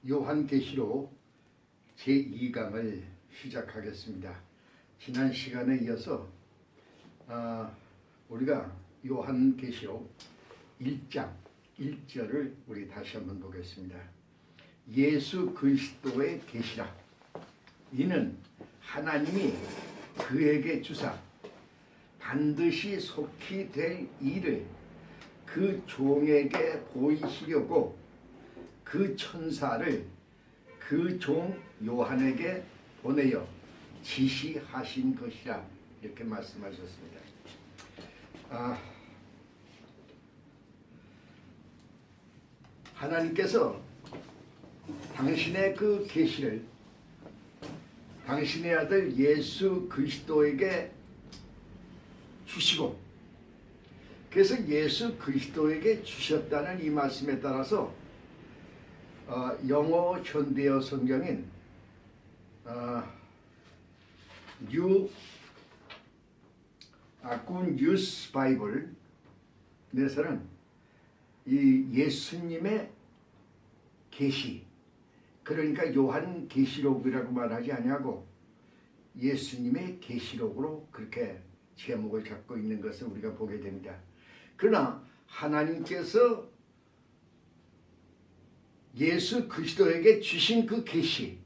요한계시록 제2강을 시작하겠습니다. 지난 시간에 이어서 우리가 요한계시록 1장 1절을 우리 다시 한번 보겠습니다. 예수 그리스도의 계시라. 이는 하나님이 그에게 주사 반드시 속히 될 일을 그 종에게 보이시려고 그 천사를 그 종 요한에게 보내어 지시하신 것이라, 이렇게 말씀하셨습니다. 하나님께서 당신의 그 계시를 당신의 아들 예수 그리스도에게 주시고, 그래서 예수 그리스도에게 주셨다는 이 말씀에 따라서 영어 현대어 성경인 Good News 바이블 에서는 이 예수님의 계시, 그러니까 요한 계시록이라고 말하지 아니하고 예수님의 계시록으로 그렇게 제목을 잡고 있는 것을 우리가 보게 됩니다. 그러나 하나님께서 예수 그리스도에게 주신 그 계시,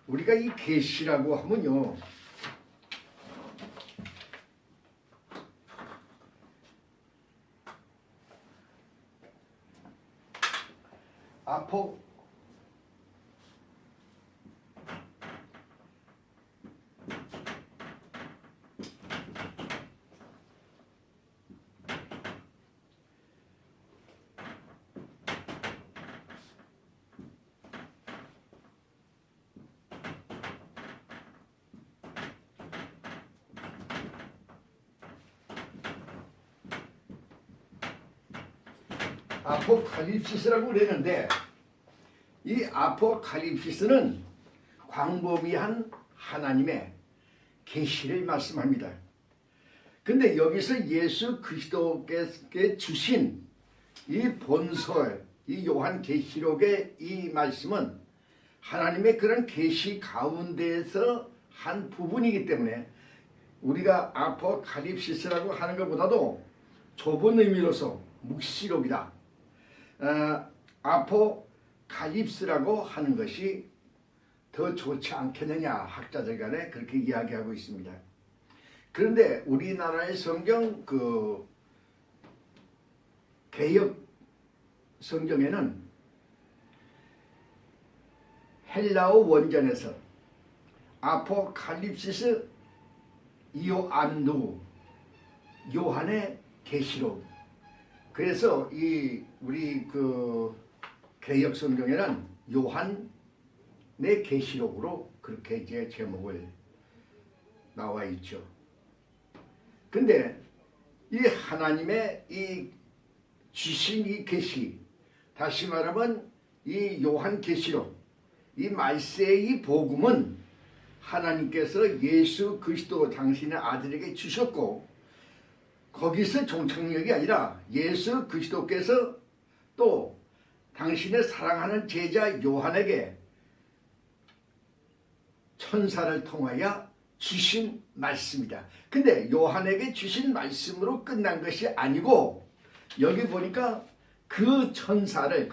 우리가 이 계시라고 하면요, 아포칼립시스라고 그랬는데, 이 아포칼립시스는 광범위한 하나님의 계시를 말씀합니다. 근데 여기서 예수 그리스도께 주신 이 본서, 이 요한계시록의 이 말씀은 하나님의 그런 계시 가운데에서 한 부분이기 때문에 우리가 아포칼립시스라고 하는 것보다도 좁은 의미로서 묵시록이다, 아포칼립스라고 하는 것이 더 좋지 않겠느냐, 학자들 간에 그렇게 이야기하고 있습니다. 그런데 우리나라의 성경 개역 성경에는 헬라어 원전에서 아포칼립시스 이오안누, 요한의 계시록, 그래서 우리 개역 성경에는 요한의 계시록으로 그렇게 이제 제목을 나와 있죠. 근데 이 하나님의 이 주신 이 계시, 다시 말하면 이 요한 계시록, 이 말세의 이 복음은 하나님께서 예수 그리스도 당신의 아들에게 주셨고, 거기서 종착역이 아니라 예수 그리스도께서 또 당신의 사랑하는 제자 요한에게 천사를 통하여 주신 말씀이다. 근데 요한에게 주신 말씀으로 끝난 것이 아니고, 여기 보니까 그 천사를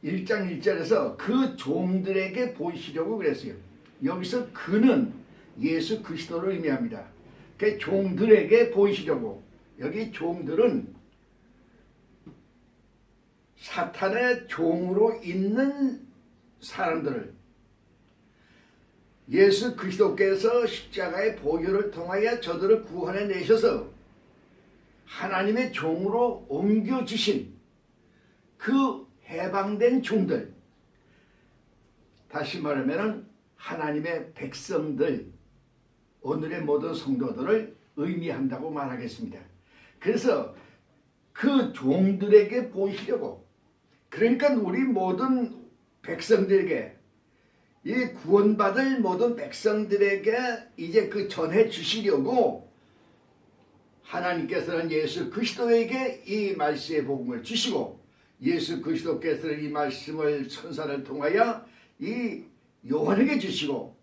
1장 1절에서 그 종들에게 보이시려고 그랬어요. 여기서 그는 예수 그리스도를 의미합니다. 그 종들에게 보이시려고, 여기 종들은 사탄의 종으로 있는 사람들을 예수 그리스도께서 십자가의 보혈을 통하여 저들을 구원해 내셔서 하나님의 종으로 옮겨주신 그 해방된 종들, 다시 말하면 하나님의 백성들, 오늘의 모든 성도들을 의미한다고 말하겠습니다. 그래서 그 종들에게 보이시려고, 그러니까 우리 모든 백성들에게, 이 구원받을 모든 백성들에게 이제 그 전해 주시려고 하나님께서는 예수 그리스도에게 이 말씀의 복음을 주시고, 예수 그리스도께서 이 말씀을 천사를 통하여 이 요한에게 주시고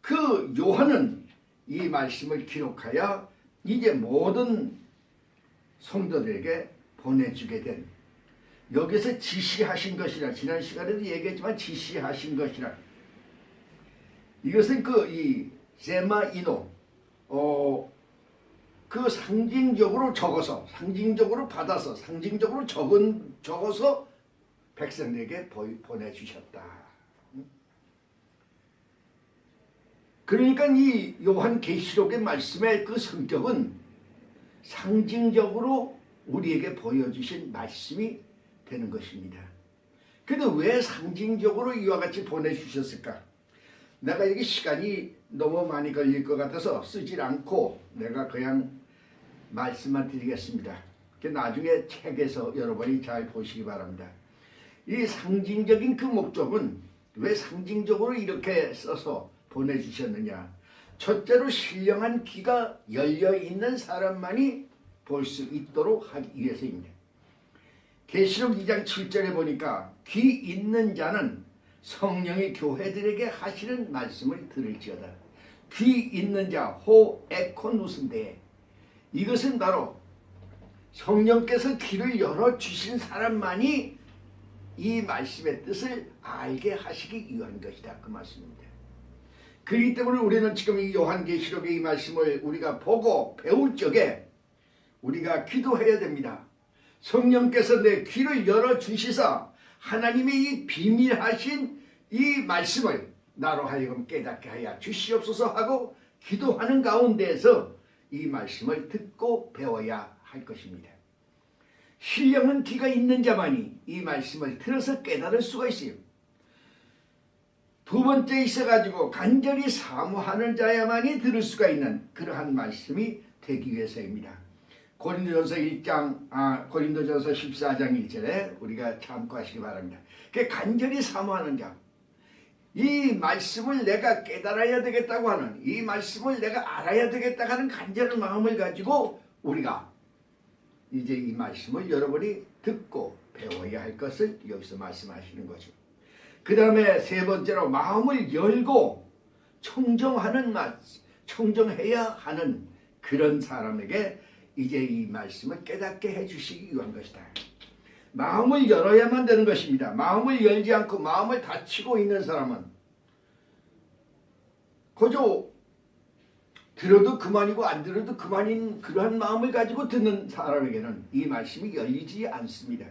그 요한은 이 말씀을 기록하여 이제 모든 성도들에게 보내주게 된, 여기서 지시하신 것이라, 지난 시간에도 얘기했지만 지시하신 것이라, 이것은 이 제마이노 그 상징적으로 적어서, 상징적으로 받아서, 상징적으로 적어서 백성들에게 보내주셨다. 그러니까 이 요한계시록의 말씀의 그 성격은 상징적으로 우리에게 보여주신 말씀이 되는 것입니다. 그런데 왜 상징적으로 이와 같이 보내주셨을까? 내가 여기 시간이 너무 많이 걸릴 것 같아서 쓰질 않고 내가 그냥 말씀만 드리겠습니다. 나중에 책에서 여러분이 잘 보시기 바랍니다. 이 상징적인 그 목적은 왜 상징적으로 이렇게 써서 보내주셨느냐? 첫째로 신령한 귀가 열려있는 사람만이 볼 수 있도록 하기 위해서입니다. 계시록 2장 7절에 보니까 귀 있는 자는 성령이 교회들에게 하시는 말씀을 들을지어다. 귀 있는 자, 호 에코누스인데, 이것은 바로 성령께서 귀를 열어주신 사람만이 이 말씀의 뜻을 알게 하시기 위한 것이다, 그 말씀입니다. 그렇기 때문에 우리는 지금 이 요한계시록의 이 말씀을 우리가 보고 배울 적에 우리가 기도해야 됩니다. 성령께서 내 귀를 열어주시사 하나님의 이 비밀하신 이 말씀을 나로 하여금 깨닫게 하여 주시옵소서 하고 기도하는 가운데에서 이 말씀을 듣고 배워야 할 것입니다. 신령한 귀가 있는 자만이 이 말씀을 들어서 깨달을 수가 있어요. 두 번째 있어가지고 간절히 사모하는 자야만이 들을 수가 있는 그러한 말씀이 되기 위해서입니다. 고린도전서 14장 1절에 우리가 참고하시기 바랍니다. 간절히 사모하는 자, 이 말씀을 내가 깨달아야 되겠다고 하는, 이 말씀을 내가 알아야 되겠다 하는 간절한 마음을 가지고 우리가 이제 이 말씀을 여러분이 듣고 배워야 할 것을 여기서 말씀하시는 거죠. 그 다음에 세 번째로 마음을 열고 청정해야 하는 그런 사람에게 이제 이 말씀을 깨닫게 해주시기 위한 것이다. 마음을 열어야만 되는 것입니다. 마음을 열지 않고 마음을 닫히고 있는 사람은 그저 들어도 그만이고 안 들어도 그만인 그러한 마음을 가지고 듣는 사람에게는 이 말씀이 열리지 않습니다.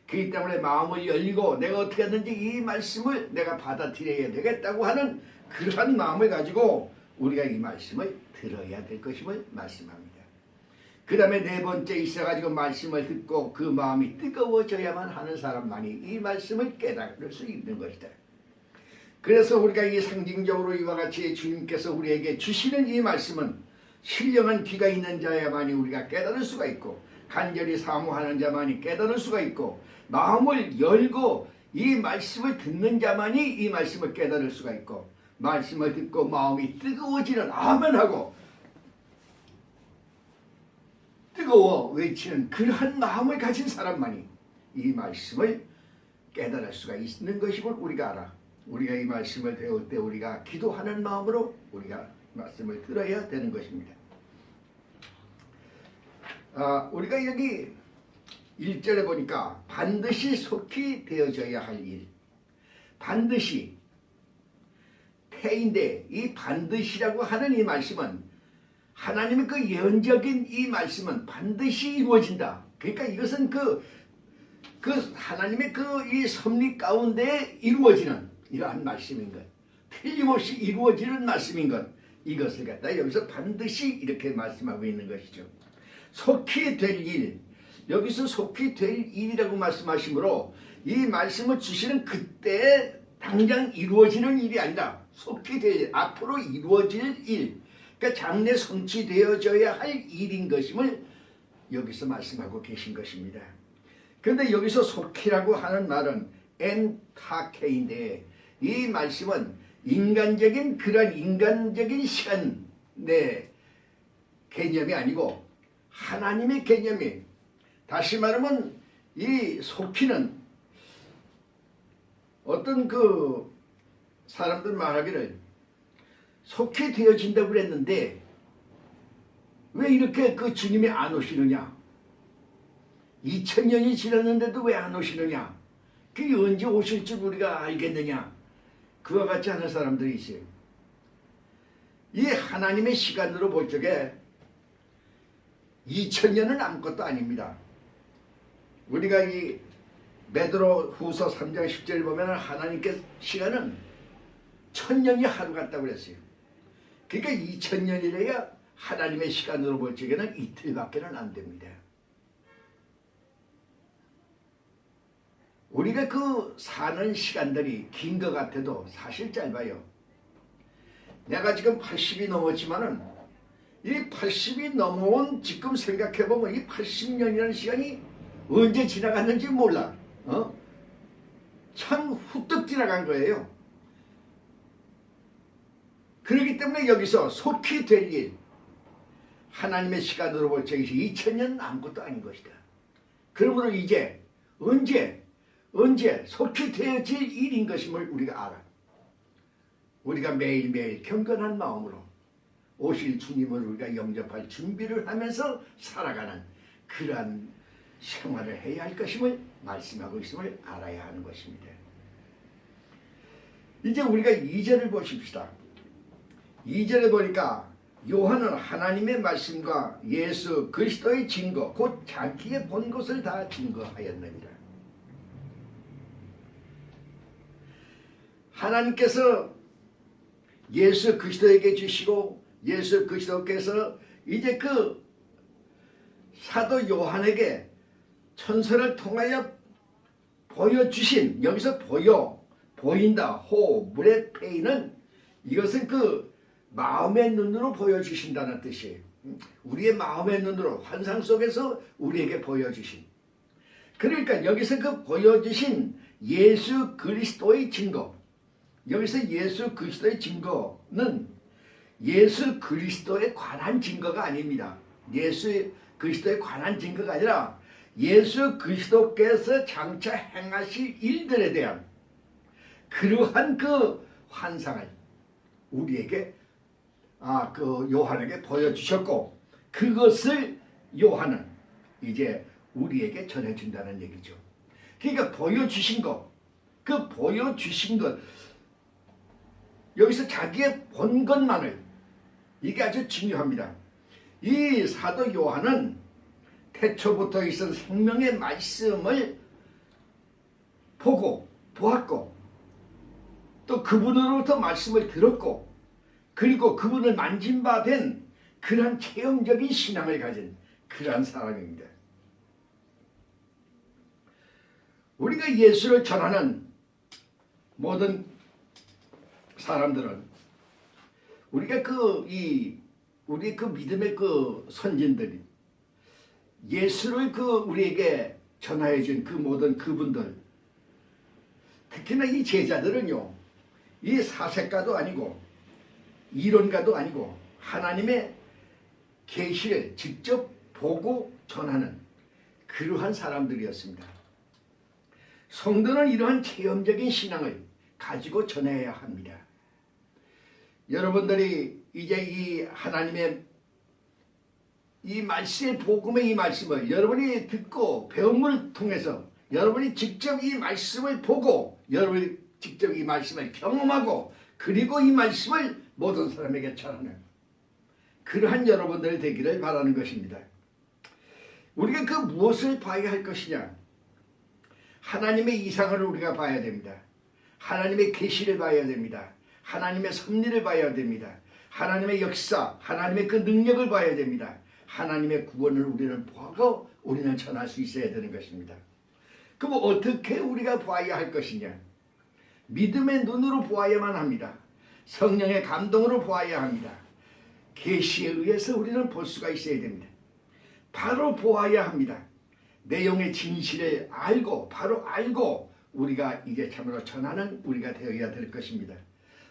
그렇기 때문에 마음을 열리고 내가 어떻게 하든지 이 말씀을 내가 받아들여야 되겠다고 하는 그러한 마음을 가지고 우리가 이 말씀을 들어야 될 것임을 말씀합니다. 그 다음에 네 번째 있어가지고 말씀을 듣고 그 마음이 뜨거워져야만 하는 사람만이 이 말씀을 깨달을 수 있는 것이다. 그래서 우리가 이 상징적으로 이와 같이 주님께서 우리에게 주시는 이 말씀은 신령한 귀가 있는 자야만이 우리가 깨달을 수가 있고, 간절히 사모하는 자만이 깨달을 수가 있고, 마음을 열고 이 말씀을 듣는 자만이 이 말씀을 깨달을 수가 있고, 말씀을 듣고 마음이 뜨거워지는 아멘하고 뜨거워 외치는 그러한 마음을 가진 사람만이 이 말씀을 깨달을 수가 있는 것임을 우리가 알아. 우리가 이 말씀을 배울 때 우리가 기도하는 마음으로 우리가 말씀을 들어야 되는 것입니다. 우리가 여기 1절에 보니까 반드시 속히 되어져야 할 일, 반드시 태인데, 이 반드시라고 하는 이 말씀은 하나님의 그 예언적인 이 말씀은 반드시 이루어진다. 그러니까 이것은 그 하나님의 이 섭리 가운데 이루어지는 이러한 말씀인 것, 틀림없이 이루어지는 말씀인 것, 이것을 갖다 여기서 반드시 이렇게 말씀하고 있는 것이죠. 속히 될 일, 여기서 속히 될 일이라고 말씀하시므로 이 말씀을 주시는 그때 당장 이루어지는 일이 아니라 속히 될 일, 앞으로 이루어질 일, 그러니까 장래 성취되어져야 할 일인 것임을 여기서 말씀하고 계신 것입니다. 그런데 여기서 속히라고 하는 말은 엔타케인데, 이 말씀은 인간적인 그런 인간적인 시간 내 개념이 아니고 하나님의 개념이, 다시 말하면 이 속히는 어떤 그 사람들 말하기를 속히 되어진다고 그랬는데 왜 이렇게 그 주님이 안 오시느냐? 2000년이 지났는데도 왜 안 오시느냐? 그게 언제 오실 줄 우리가 알겠느냐? 그와 같이 하는 사람들이 있어요. 이 하나님의 시간으로 볼 적에 2000년은 아무것도 아닙니다. 우리가 이 베드로 후서 3장 10절을 보면 하나님께 시간은 1000년이 하루 같다고 그랬어요. 그러니까 2000년이래야 하나님의 시간으로 볼 적에는 이틀밖에는 안 됩니다. 우리가 그 사는 시간들이 긴 것 같아도 사실 짧아요. 내가 지금 80이 넘었지만은 이 80이 넘어온 지금 생각해보면 이 80년이라는 시간이 언제 지나갔는지 몰라. 참 후딱 지나간 거예요. 그렇기 때문에 여기서 속히 될 일, 하나님의 시간으로 볼 적에 2000년은 아무것도 아닌 것이다. 그러므로 이제 언제 속히 되어질 일인 것임을 우리가 알아. 우리가 매일매일 경건한 마음으로 오실 주님을 우리가 영접할 준비를 하면서 살아가는 그러한 생활을 해야 할 것임을 말씀하고 있음을 알아야 하는 것입니다. 이제 우리가 2절을 보십시다. 2절에 보니까 요한은 하나님의 말씀과 예수 그리스도의 증거 곧 자기의 본 것을 다 증거하였느니라. 하나님께서 예수 그리스도에게 주시고 예수 그리스도께서 이제 그 사도 요한에게 천사를 통하여 보여주신, 여기서 보인다, 물의 페이는 이것은 그 마음의 눈으로 보여주신다는 뜻이에요. 우리의 마음의 눈으로 환상 속에서 우리에게 보여주신. 그러니까 여기서 그 보여주신 예수 그리스도의 증거, 여기서 예수 그리스도의 증거는 예수 그리스도에 관한 증거가 아닙니다. 예수 그리스도에 관한 증거가 아니라 예수 그리스도께서 장차 행하실 일들에 대한 그러한 그 환상을 우리에게 그 요한에게 보여주셨고, 그것을 요한은 이제 우리에게 전해준다는 얘기죠. 그러니까 보여주신 것, 그 보여주신 것, 여기서 자기의 본 것만을, 이게 아주 중요합니다. 이 사도 요한은 태초부터 있은 생명의 말씀을 보고 보았고, 또 그분으로부터 말씀을 들었고, 그리고 그분을 만진 바 된 그러한 체험적인 신앙을 가진 그러한 사람입니다. 우리가 예수를 전하는 모든 사람들은 우리가 우리 그 믿음의 그 선진들이 예수를 우리에게 전하여 준 그 모든 그분들, 특히나 이 제자들은요, 이 사색가도 아니고 이론가도 아니고 하나님의 계시를 직접 보고 전하는 그러한 사람들이었습니다. 성도는 이러한 체험적인 신앙을 가지고 전해야 합니다. 여러분들이 이제 이 하나님의 이 말씀의 복음의 이 말씀을 여러분이 듣고 배움을 통해서 여러분이 직접 이 말씀을 보고 여러분이 직접 이 말씀을 경험하고 그리고 이 말씀을 모든 사람에게 전하는 그러한 여러분들이 되기를 바라는 것입니다. 우리가 그 무엇을 봐야 할 것이냐? 하나님의 이상을 우리가 봐야 됩니다. 하나님의 계시를 봐야 됩니다. 하나님의 섭리를 봐야 됩니다. 하나님의 역사, 하나님의 그 능력을 봐야 됩니다. 하나님의 구원을 우리는 보고 우리는 전할 수 있어야 되는 것입니다. 그럼 어떻게 우리가 봐야 할 것이냐? 믿음의 눈으로 보아야만 합니다. 성령의 감동으로 보아야 합니다. 계시에 의해서 우리는 볼 수가 있어야 됩니다. 바로 보아야 합니다. 내용의 진실을 알고 바로 알고 우리가 이게 참으로 전하는 우리가 되어야 될 것입니다.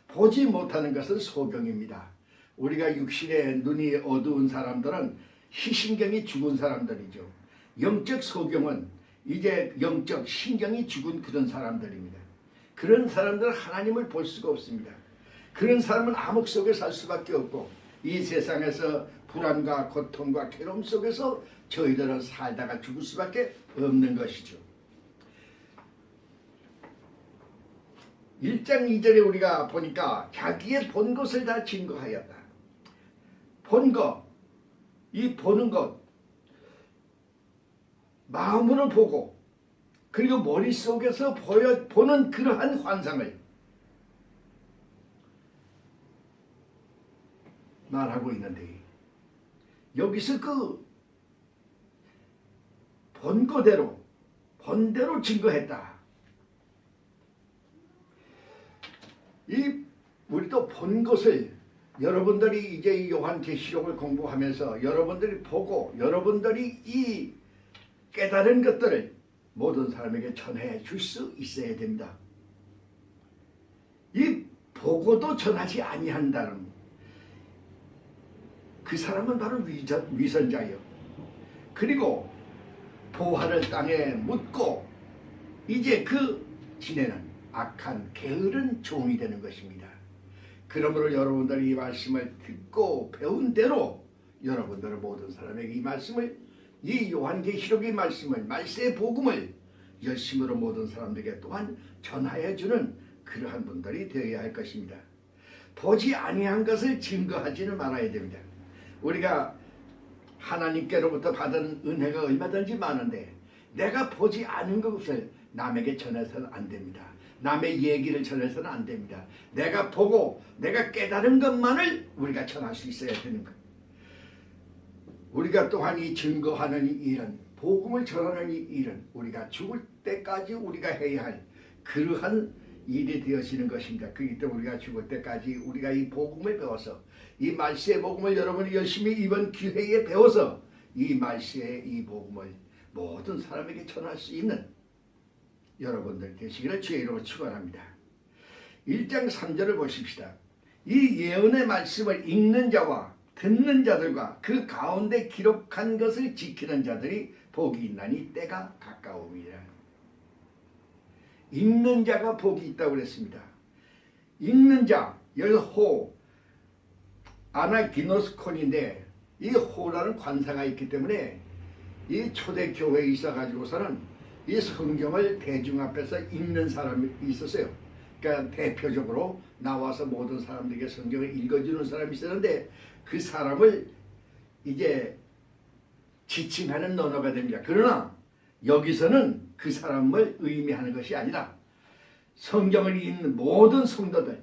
보지 못하는 것은 소경입니다. 우리가 육신의 눈이 어두운 사람들은 희신경이 죽은 사람들이죠. 영적 소경은 이제 영적 신경이 죽은 그런 사람들입니다. 그런 사람들은 하나님을 볼 수가 없습니다. 그런 사람은 암흑 속에 살 수밖에 없고 이 세상에서 불안과 고통과 괴로움 속에서 저희들은 살다가 죽을 수밖에 없는 것이죠. 1장 2절에 우리가 보니까 자기의 본 것을 다 증거하였다. 본 것, 이 보는 것, 마음으로 보고 그리고 머릿속에서 보는 그러한 환상을 말하고 있는데 여기서 그 본대로 증거했다. 우리도 본 것을 여러분들이 이제 이 요한계시록을 공부하면서 여러분들이 보고 여러분들이 이 깨달은 것들을 모든 사람에게 전해 줄 수 있어야 됩니다. 이 보고도 전하지 아니한다는 그 사람은 바로 위선자예요. 그리고 보화를 땅에 묻고 이제 그 지내는 악한 게으른 종이 되는 것입니다. 그러므로 여러분들이 이 말씀을 듣고 배운 대로 여러분들은 모든 사람에게 이 말씀을 이 요한계시록의 말씀을 말세의 복음을 열심으로 모든 사람들에게 또한 전하여 주는 그러한 분들이 되어야 할 것입니다. 보지 아니한 것을 증거하지는 말아야 됩니다. 우리가 하나님께로부터 받은 은혜가 얼마든지 많은데 내가 보지 않은 것을 남에게 전해서는 안 됩니다. 남의 얘기를 전해서는 안 됩니다. 내가 보고 내가 깨달은 것만을 우리가 전할 수 있어야 되는 것. 우리가 또한 이 증거하는 이 일은 복음을 전하는 이 일은 우리가 죽을 때까지 우리가 해야 할 그러한 일이 되어지는 것입니다. 그렇기 때문에 우리가 죽을 때까지 우리가 이 복음을 배워서 이 말세의 복음을 여러분이 열심히 이번 기회에 배워서 이 말세의 이 복음을 모든 사람에게 전할 수 있는 여러분들 되시기를 주의 이름으로 축원합니다. 1장 3절을 보십시다. 이 예언의 말씀을 읽는 자와 듣는 자들과 그 가운데 기록한 것을 지키는 자들이 복이 있나니 때가 가까움이라. 읽는 자가 복이 있다고 그랬습니다. 읽는 자, 열호, 아나기노스콘인데 이 호라는 관사가 있기 때문에 이 초대교회에 있어가지고서는 이 성경을 대중 앞에서 읽는 사람이 있었어요. 그러니까 대표적으로 나와서 모든 사람들에게 성경을 읽어주는 사람이 있었는데 그 사람을 이제 지칭하는 언어가 됩니다. 그러나 여기서는 그 사람을 의미하는 것이 아니라 성경을 읽는 모든 성도들,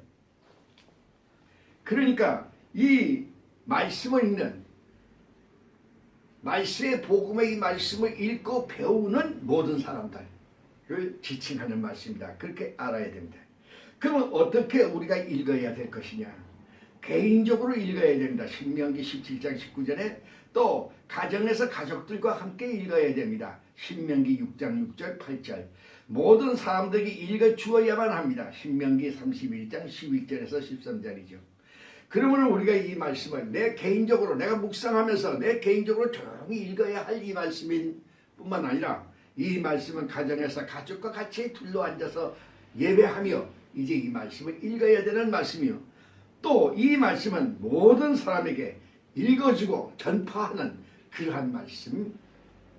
그러니까 이 말씀을 읽는 말씀의 복음의 이 말씀을 읽고 배우는 모든 사람들을 지칭하는 말씀입니다. 그렇게 알아야 됩니다. 그러면 어떻게 우리가 읽어야 될 것이냐? 개인적으로 읽어야 됩니다. 신명기 17장 19절에 또 가정에서 가족들과 함께 읽어야 됩니다. 신명기 6장 6절 8절 모든 사람들이 읽어 주어야만 합니다. 신명기 31장 11절에서 13절이죠. 그러면 우리가 이 말씀을 내 개인적으로 내가 묵상하면서 내 개인적으로 조용히 읽어야 할 이 말씀인 뿐만 아니라 이 말씀은 가정에서 가족과 같이 둘러앉아서 예배하며 이제 이 말씀을 읽어야 되는 말씀이요. 또 이 말씀은 모든 사람에게 읽어주고 전파하는 그러한 말씀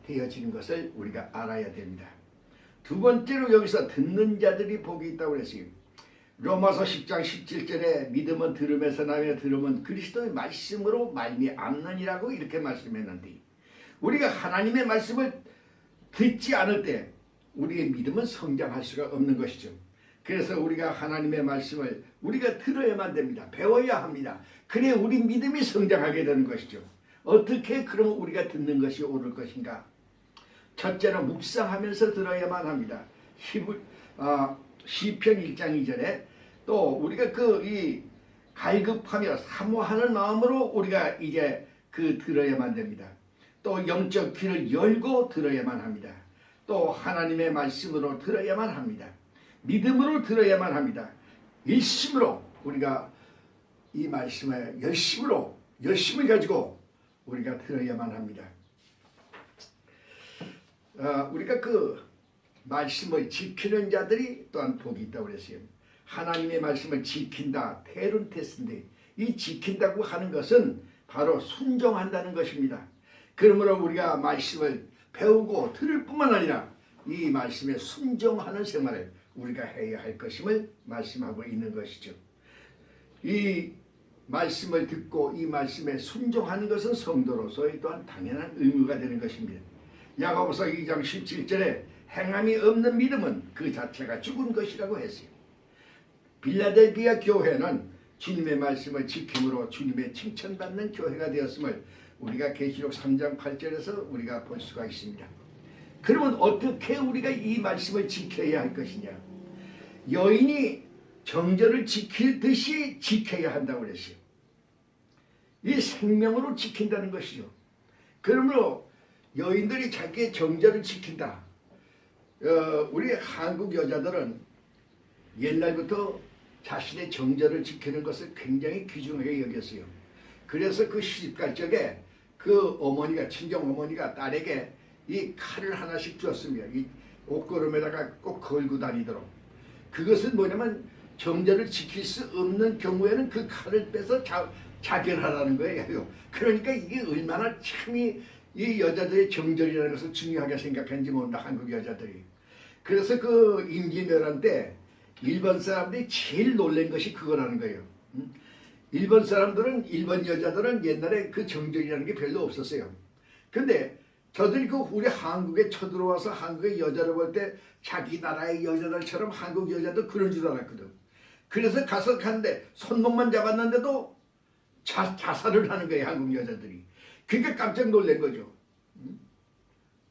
되어지는 것을 우리가 알아야 됩니다. 두 번째로 여기서 듣는 자들이 복이 있다고 그랬어요. 로마서 10장 17절에 믿음은 들음에서 나며 들음은 그리스도의 말씀으로 말미암느니라고 이렇게 말씀했는데 우리가 하나님의 말씀을 듣지 않을 때 우리의 믿음은 성장할 수가 없는 것이죠. 그래서 우리가 하나님의 말씀을 우리가 들어야만 됩니다. 배워야 합니다. 그래 우리 믿음이 성장하게 되는 것이죠. 어떻게 그러면 우리가 듣는 것이 옳을 것인가? 첫째로 묵상하면서 들어야만 합니다. 시편 1장 2절에 또 우리가 이 갈급하며 사모하는 마음으로 우리가 이제 들어야만 됩니다. 또 영적 귀를 열고 들어야만 합니다. 또 하나님의 말씀으로 들어야만 합니다. 믿음으로 들어야만 합니다. 일심으로 우리가 이 말씀을 열심을 가지고 우리가 들어야만 합니다. 우리가 그 말씀을 지키는 자들이 또한 복이 있다고 그랬어요. 하나님의 말씀을 지킨다. 테론 테스인데 이 지킨다고 하는 것은 바로 순종한다는 것입니다. 그러므로 우리가 말씀을 배우고 들을 뿐만 아니라 이 말씀에 순종하는 생활을 우리가 해야 할 것임을 말씀하고 있는 것이죠. 이 말씀을 듣고 이 말씀에 순종하는 것은 성도로서의 또한 당연한 의무가 되는 것입니다. 야고보서 2장 17절에 행함이 없는 믿음은 그 자체가 죽은 것이라고 했어요. 빌라델비아 교회는 주님의 말씀을 지킴으로 주님의 칭찬받는 교회가 되었음을 우리가 계시록 3장 8절에서 우리가 볼 수가 있습니다. 그러면 어떻게 우리가 이 말씀을 지켜야 할 것이냐? 여인이 정절을 지킬 듯이 지켜야 한다고 그랬어요. 이 생명으로 지킨다는 것이죠. 그러므로 여인들이 자기의 정절을 지킨다. 우리 한국 여자들은 옛날부터 자신의 정절을 지키는 것을 굉장히 귀중하게 여겼어요. 그래서 그 시집갈 적에 그 어머니가, 친정 어머니가 딸에게 이 칼을 하나씩 주었습니다. 이 옷걸음에다가 꼭 걸고 다니도록. 그것은 뭐냐면 정절을 지킬 수 없는 경우에는 그 칼을 빼서 자결하라는 거예요. 그러니까 이게 얼마나 참이 이 여자들의 정절이라는 것을 중요하게 생각하는지 모른다, 한국 여자들이. 그래서 그 임기멸한 때 일본 사람들이 제일 놀란 것이 그거라는 거예요. 일본 사람들은, 일본 여자들은 옛날에 그 정절이라는 게 별로 없었어요. 근데 저들이 그 우리 한국에 쳐들어와서 한국의 여자를 볼 때 자기 나라의 여자들처럼 한국 여자도 그런 줄 알았거든. 그래서 가서 갔는데 손목만 잡았는데도 자살을 하는 거예요, 한국 여자들이. 그러니까 깜짝 놀란 거죠.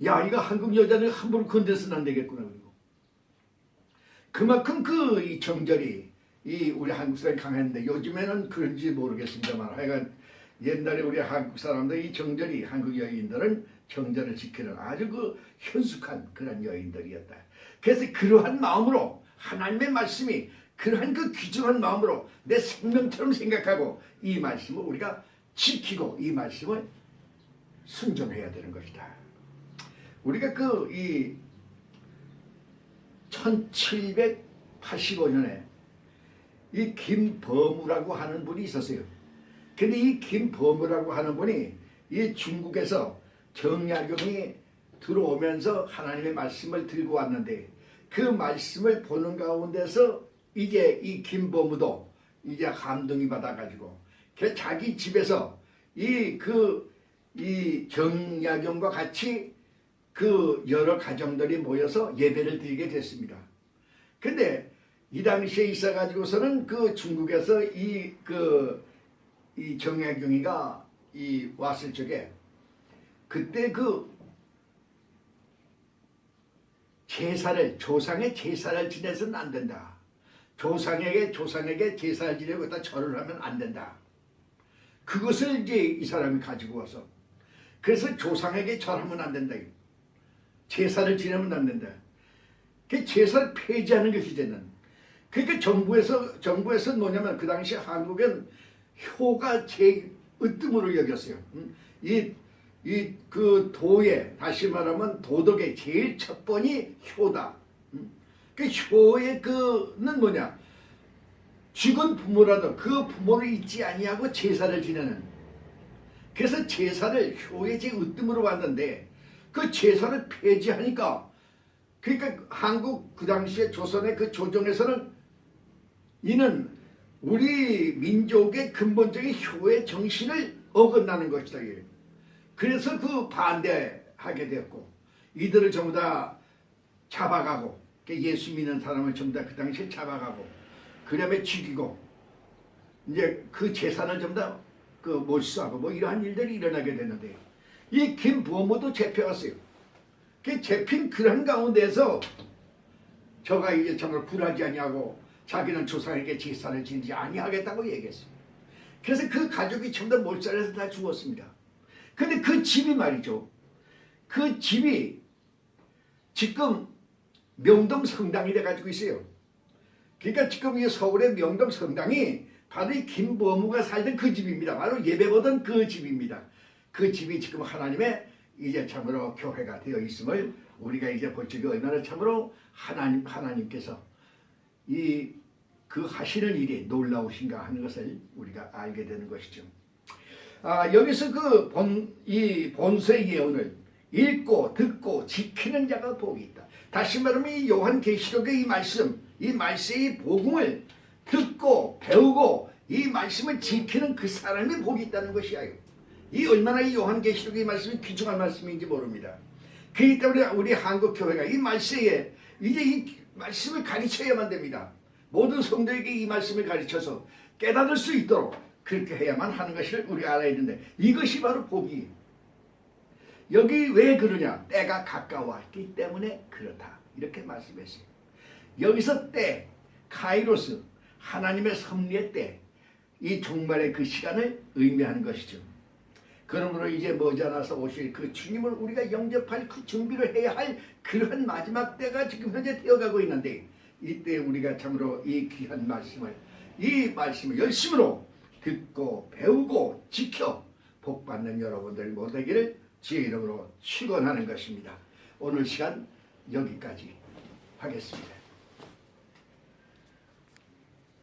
야, 이거 한국 여자는 함부로 건드려서는 안 되겠구나. 그리고 그만큼 이 정절이 우리 한국 사람이 강했는데 요즘에는 그런지 모르겠습니다만 하여간 옛날에 우리 한국 사람들 이 정절이, 한국 여인들은 정절을 지키는 아주 그 현숙한 그런 여인들이었다. 그래서 그러한 마음으로 하나님의 말씀이 그러한 그 귀중한 마음으로 내 생명처럼 생각하고 이 말씀을 우리가 지키고 이 말씀을 순종해야 되는 것이다. 우리가 이 1785년에 이 김범우라고 하는 분이 있었어요. 근데 이 김범우라고 하는 분이 이 중국에서 정약용이 들어오면서 하나님의 말씀을 들고 왔는데 그 말씀을 보는 가운데서 이제 이 김범우도 이제 감동이 받아가지고 자기 집에서 이 정약용과 같이 그 여러 가정들이 모여서 예배를 드리게 됐습니다. 근데 이 당시에 있어가지고서는 그 중국에서 이 정약용이가 왔을 적에 그때 조상의 제사를 지내서는 안 된다. 조상에게 제사를 지내고 갖다 절을 하면 안 된다. 그것을 이제 이 사람이 가지고 와서 그래서 조상에게 절하면 안 된다. 제사를 지내면 안 된다. 그 제사를 폐지하는 것이 되는. 그러니까 정부에서 뭐냐면 그 당시 한국은 효가 제일 으뜸으로 여겼어요. 그 도의, 다시 말하면 도덕의 제일 첫 번이 효다. 그 효의 그는 뭐냐? 죽은 부모라도 그 부모를 잊지 아니하고 제사를 지내는. 그래서 제사를 효의 제 으뜸으로 왔는데 그 제사를 폐지하니까 그러니까 한국 그 당시에 조선의 그 조정에서는 이는 우리 민족의 근본적인 효의 정신을 어긋나는 것이다. 그래서 그 반대하게 되었고 이들을 전부 다 잡아가고 예수 믿는 사람을 전부 다 그 당시에 잡아가고 그 다음에 죽이고 이제 그 재산을 전부 다 몰수하고 뭐 이러한 일들이 일어나게 되는데 이 김범우도 잡혀갔어요. 그 잡힌 그런 가운데서 저가 이제 정말 굴하지 아니하고 자기는 조상에게 제사를 지내지 아니하겠다고 얘기했어요. 그래서 그 가족이 전부 다 몰살해서 다 죽었습니다. 근데 그 집이 말이죠. 그 집이 지금 명동 성당이 돼가지고 있어요. 그러니까 지금 이 서울의 명동 성당이 바로 이 김범우가 살던 그 집입니다. 바로 예배 보던 그 집입니다. 그 집이 지금 하나님의 이제 참으로 교회가 되어 있음을 우리가 이제 볼 적이 얼마나 참으로 하나님께서 그 하시는 일이 놀라우신가 하는 것을 우리가 알게 되는 것이죠. 여기서 이 본서의 예언을 읽고 듣고 지키는 자가 복이 있다. 다시 말하면 이 요한계시록의 이 말세의 복음을 듣고 배우고 이 말씀을 지키는 그 사람이 복이 있다는 것이야. 이 얼마나 이 요한계시록의 말씀이 귀중한 말씀인지 모릅니다. 그렇기 때문에 우리 한국 교회가 이 말세에 이제 이 말씀을 가르쳐야만 됩니다. 모든 성도에게 이 말씀을 가르쳐서 깨달을 수 있도록 그렇게 해야만 하는 것을 우리가 알아야 되는데 이것이 바로 복이에요. 여기 왜 그러냐? 때가 가까웠기 때문에 그렇다. 이렇게 말씀했어요. 여기서 때, 카이로스, 하나님의 섭리의 때, 이 종말의 그 시간을 의미하는 것이죠. 그러므로 이제 머지않아서 오실 그 주님을 우리가 영접할 그 준비를 해야 할 그러한 마지막 때가 지금 현재 되어가고 있는데 이때 우리가 참으로 이 귀한 말씀을 열심으로 듣고 배우고 지켜 복받는 여러분들 모두에게 주의 이름으로 축원하는 것입니다. 오늘 시간 여기까지 하겠습니다.